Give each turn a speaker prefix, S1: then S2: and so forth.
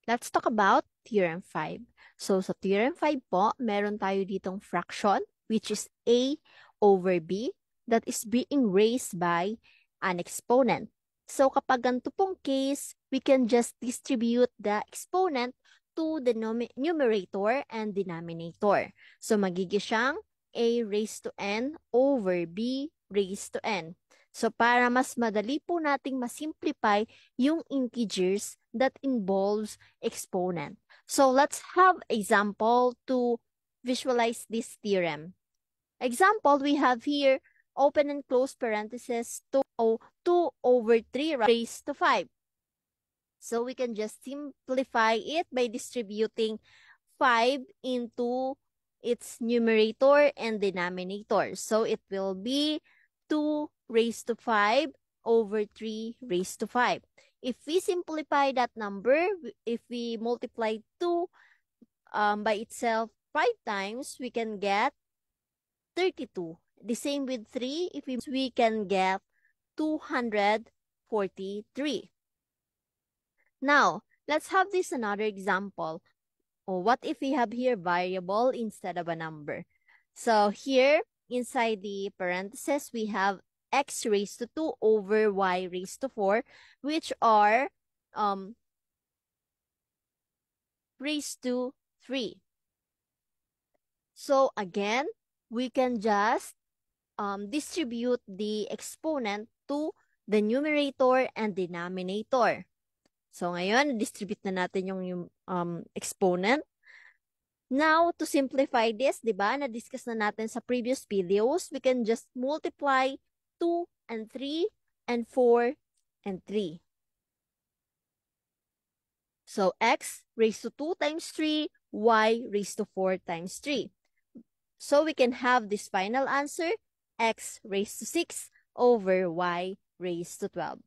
S1: Let's talk about Theorem 5. So, sa Theorem 5 po, meron tayo ditong fraction, which is A over B, that is being raised by an exponent. So, kapag ganito pong case, we can just distribute the exponent to the numerator and denominator. So, magiging siyang A raised to N over B raised to N. So, para mas madali po nating masimplify yung integers that involves exponent. So, let's have example to visualize this theorem. Example, we have here, open and close parentheses, 2 over 3 raised to 5. So, we can just simplify it by distributing 5 into its numerator and denominator. So, it will be 2 raised to 5 over 3 raised to 5. If we simplify that number, if we multiply 2 by itself 5 times, we can get 32. The same with 3, if we can get 243. Now, let's have this another example. Oh, what if we have here variable instead of a number? So here, inside the parentheses, we have x raised to 2 over y raised to 4, which are raised to 3. So again, we can just distribute the exponent to the numerator and denominator. So ngayon, distribute na natin yung exponent. Now, to simplify this, di ba, na-discuss na natin sa previous videos, we can just multiply 2 and 3 and 4 and 3. So, x raised to 2 times 3, y raised to 4 times 3. So, we can have this final answer, x raised to 6 over y raised to 12.